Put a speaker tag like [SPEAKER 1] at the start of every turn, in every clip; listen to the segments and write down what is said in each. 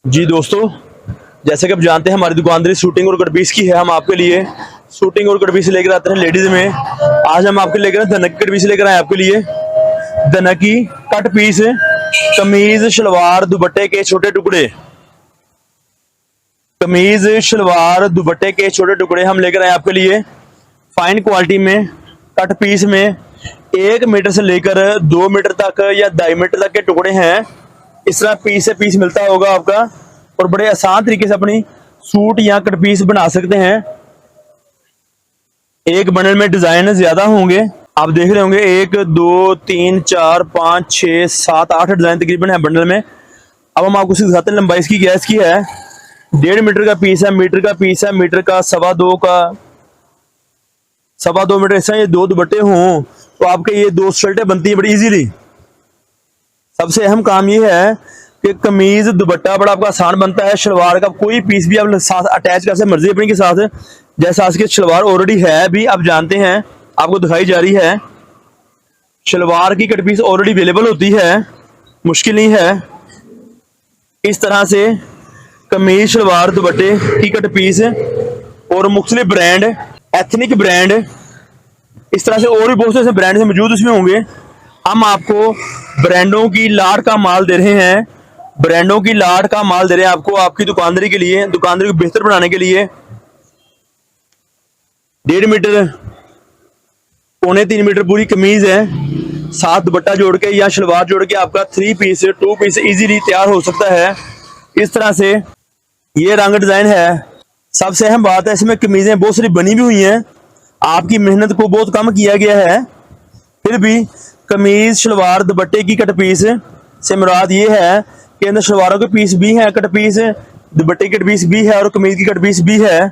[SPEAKER 1] जी दोस्तों, जैसे कि आप जानते हैं हमारी दुकानदारी शूटिंग और कट पीस की है। हम आपके लिए शूटिंग और कट पीस लेकर आते हैं लेडीज में। आज हम आपके लेकर धनक कट पीस लेकर आए आपके लिए। धनकी कट पीस, कमीज शलवार दुपट्टे के छोटे टुकड़े, कमीज शलवार दुपट्टे के छोटे टुकड़े हम लेकर आए आपके लिए फाइन क्वालिटी में। कट पीस में 1 मीटर से लेकर 2 मीटर तक या 2.5 मीटर तक के टुकड़े हैं। इस तरह पीस से पीस मिलता होगा आपका, और बड़े आसान तरीके से अपनी सूट या कट पीस बना सकते हैं। एक बंडल में डिजाइन ज्यादा होंगे, आप देख रहे होंगे 1 2 3 4 5 6 7 8 डिजाइन तकरीबन है बंडल में। अब हम आपको दिखाते हैं लंबाई इसकी क्या इसकी है। 1.5 मीटर का पीस है, मीटर का पीस है, मीटर का 2.25 का 2.25 मीटर। ऐसा ये 2 दुपट्टे हों तो आपके ये 2 शर्टें बनती है बड़ी इजीली। सबसे अहम काम ये है कि कमीज दुपट्टा बड़ा आपका आसान बनता है। शलवार का कोई पीस भी आप साथ अटैच कर सकते मर्जी अपनी के साथ, जैसा इसकी शलवार ऑलरेडी है भी आप जानते हैं, आपको दिखाई जा रही है। शलवार की कट पीस ऑलरेडी अवेलेबल होती है, मुश्किल नहीं है। इस तरह से कमीज शलवार दुपट्टे की कट पीस और मुख्तलिफ ब्रांड, एथनिक ब्रांड, इस तरह से और भी बहुत से ब्रांड मौजूद उसमें होंगे। हम आपको ब्रांडों की लाट का माल दे रहे हैं, ब्रांडों की लाट का माल दे रहे हैं आपको, आपकी दुकानदारी के लिए, दुकानदारी को बेहतर बनाने के लिए। 1.5 मीटर, 2.25 मीटर पूरी कमीज है, साथ दुपट्टा जोड़ के या शलवार जोड़ के आपका 3 पीस 2 पीस इजीली तैयार हो सकता है। इस तरह से ये रंग डिजाइन है। सबसे अहम बात है इसमें कमीजें बहुत सारी बनी भी हुई हैं, आपकी मेहनत को बहुत कम किया गया है। फिर भी कमीज शलवार दुपट्टे की कट पीस से मुराद ये है कि अंदर शलवारों के पीस भी हैं, कट पीस दुपट्टे की कट पीस भी है और कमीज की कट पीस भी है।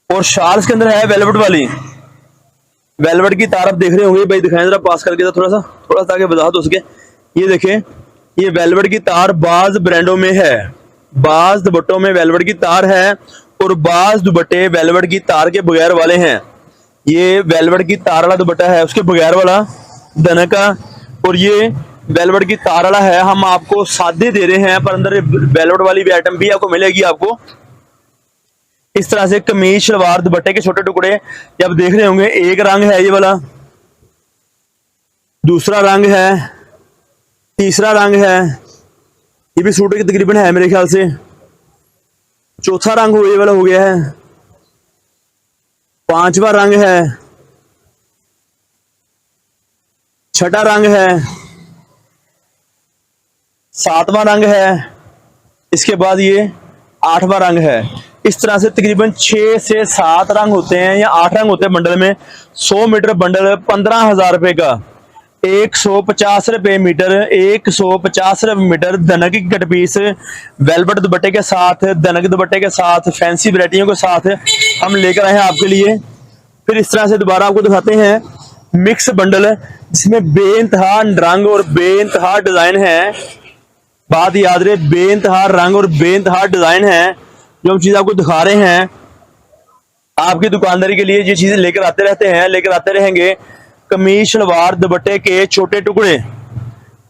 [SPEAKER 1] और शाल के अंदर है वेलवेट वाली, वेलवेट की तार आप देख रहे होंगे भाई, दिखाएं जरा पास करके थोड़ा सा ताकि वजाहत हो सके। ये देखें, ये वेलवेट की तार बाज ब्रांडों में है, बाज दुपट्टों में वेलवेट की तार है और बाज दुपट्टे वेलवेट की तार के बगैर वाले हैं। ये वेलवेट की तार वाला दुपट्टा है, उसके बगैर वाला धनक का, और ये वेलवेट की तार वाला है। हम आपको सादे दे रहे हैं पर अंदर वेलवेट वाली भी आइटम भी आपको मिलेगी आपको। इस तरह से कमीज शलवार दुपट्टे के छोटे टुकड़े ये आप देख रहे होंगे। एक रंग है ये वाला, दूसरा रंग है, तीसरा रंग है, ये भी सूट के तकरीबन है मेरे ख्याल से। चौथा रंग ये वाला हो गया है, 5वां रंग है, 6ठा रंग है, 7वां रंग है, इसके बाद ये 8वां रंग है। इस तरह से तकरीबन 6 से 7 रंग होते हैं या 8 रंग होते हैं बंडल में। 100 मीटर बंडल 15,000 रुपए का, 150 रुपए मीटर, 150 रुपए मीटर। धनक की कट पीस वेलवेट दुपट्टे के साथ, धनक दुपट्टे के साथ, फैंसी वैरायटियों के साथ हम लेकर आए हैं आपके लिए। फिर इस तरह से दोबारा आपको दिखाते हैं मिक्स बंडल, जिसमें बेइंतहा रंग और बेइंतहा डिजाइन है। बात याद रहे, बेइंतहा रंग और बेइंतहा डिजाइन है। जो हम चीज आपको दिखा रहे हैं आपकी दुकानदारी के लिए, ये चीजें लेकर आते रहते हैं, लेकर आते रहेंगे। कमीज शलवार दुपट्टे के छोटे टुकड़े,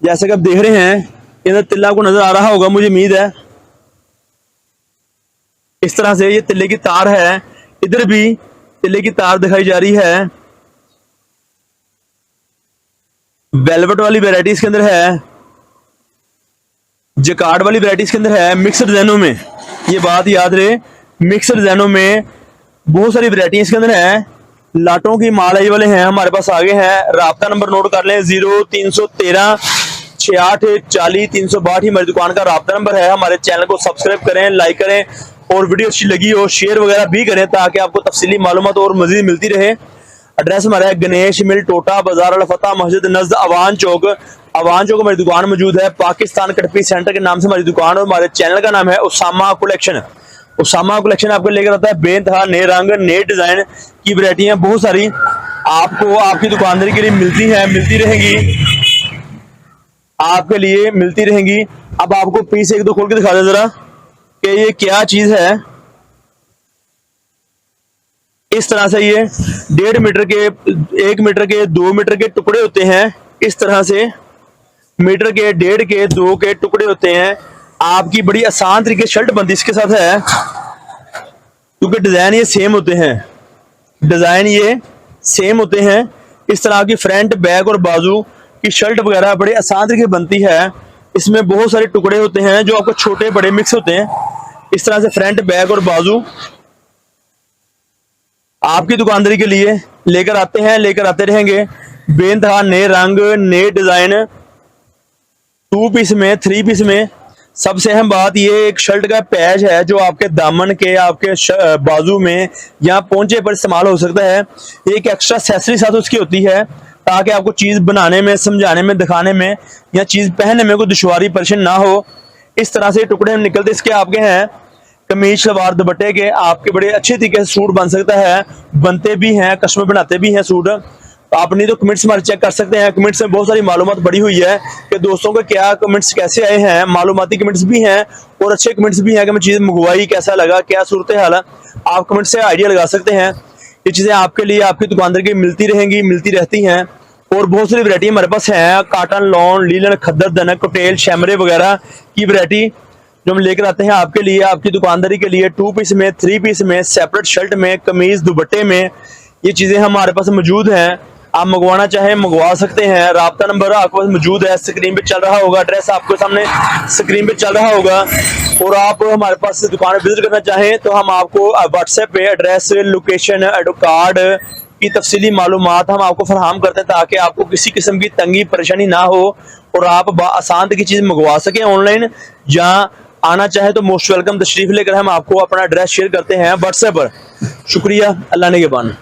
[SPEAKER 1] जैसे कि आप देख रहे हैं, इधर तिल्ला को नजर आ रहा होगा मुझे उम्मीद है। इस तरह से ये तिल्ले की तार है, इधर भी तिल्ले की तार दिखाई जा रही है। वेलवेट वाली वैरायटी इसके अंदर है, जकार्ड वाली वैरायटी इसके अंदर है, मिक्सड डिजाइनों में। ये बात याद रहे, मिक्सड डिजाइनों में बहुत सारी वैरायटी इसके अंदर है। लाटों की माल ये वाले हैं हमारे पास आगे हैं। राब्ता नंबर नोट कर लें, 0313 68 40 362 हमारी दुकान का राब्ता नंबर है। हमारे चैनल को सब्सक्राइब करें, लाइक करें, और वीडियो अच्छी लगी हो शेयर वगैरह भी करें ताकि आपको तफसीली मालूमात और मजीद मिलती रहे। एड्रेस हमारा है गणेश मिल, टोटा बाजार, अल फतह मस्जिद नज़द अवान चौक। अवान चौक हमारी दुकान मौजूद है। पाकिस्तान कट पीस सेंटर के नाम से हमारी दुकान, और हमारे चैनल का नाम है उसामा कलेक्शन। उसामा कलेक्शन आपको लेकर आता है बेइंतहा नए रंग, नए डिजाइन की वैरायटियां बहुत सारी आपको आपकी दुकानदारी के लिए मिलती हैं, मिलती रहेंगी, आपके लिए मिलती रहेंगी। अब आपको पीस 1 2 खोल के दिखा दे जरा कि ये क्या चीज है। इस तरह से ये 1.5 मीटर के, 1 मीटर के, 2 मीटर के टुकड़े होते हैं। इस तरह से मीटर के, 1.5 के, 2 के टुकड़े होते हैं। आपकी बड़ी आसान तरीके शर्ट बनती इसके साथ है, क्योंकि डिजाइन ये सेम होते हैं, डिजाइन ये सेम होते हैं। इस तरह की फ्रंट, बैक और बाजू की शर्ट वगैरह बड़े आसान तरीके बनती है। इसमें बहुत सारे टुकड़े होते हैं जो आपको छोटे बड़े मिक्स होते हैं। इस तरह से फ्रंट, बैक और बाजू आपकी दुकानदारी के लिए लेकर आते हैं, लेकर आते रहेंगे। बेइंतहा नए रंग, नए डिजाइन, 2 पीस में, 3 पीस में। सबसे अहम बात ये एक शर्ट का पैच है जो आपके दामन के, आपके बाजू में या पोंचे पर इस्तेमाल हो सकता है। एक एक्स्ट्रा एक्सेसरी साथ उसकी होती है ताकि आपको चीज बनाने में, समझाने में, दिखाने में या चीज पहनने में कोई दुश्वारी परेशान ना हो। इस तरह से टुकड़े निकलते इसके आपके हैं कमीज, सलवार, दुपट्टे के। आपके बड़े अच्छे तरीके से सूट बन सकता है, बनते भी हैं, कस्टमर बनाते भी हैं सूट। आप नहीं तो कमेंट्स हमारे चेक कर सकते हैं। कमेंट्स में बहुत सारी मालूमात बड़ी हुई है कि दोस्तों के क्या कमेंट्स कैसे आए हैं, मालूमाती कमेंट्स भी हैं और अच्छे कमेंट्स भी हैं कि मैं चीज़ मंगवाई, कैसा लगा, क्या सूरत हाल है। आप कमेंट से आइडिया लगा सकते हैं। ये चीज़ें आपके लिए आपकी दुकानदार की मिलती रहेंगी, मिलती रहती हैं। और बहुत सारी वैरायटी हमारे पास है, काटन, लॉन, लीलन, खद्दर, दनक, कोटेल, शैमरे वगैरह की वैरायटी जो हम लेकर आते हैं आपके लिए, आपकी दुकानदारी के लिए। 2 पीस में, 3 पीस में, सेपरेट शर्ट में, कमीज, दुपट्टे में, ये चीज़ें हमारे पास मौजूद हैं। आप मंगवाना चाहें मंगवा सकते हैं। राब्ता नंबर आपके पास मौजूद है, स्क्रीन पे चल रहा होगा, एड्रेस आपके सामने स्क्रीन पे चल रहा होगा। और आप हमारे पास दुकान विजिट करना चाहें तो हम आपको व्हाट्सएप पे एड्रेस, लोकेशन, कार्ड की तफसीली मालूमात हम आपको फराहम करते हैं ताकि आपको किसी किस्म की तंगी परेशानी ना हो और आप आसान की चीज़ मंगवा सकें ऑनलाइन। या आना चाहे तो मोस्ट वेलकम, तशरीफ लेकर हम आपको अपना एड्रेस शेयर करते हैं व्हाट्सएप पर। शुक्रिया, अल्लाह ने के बान।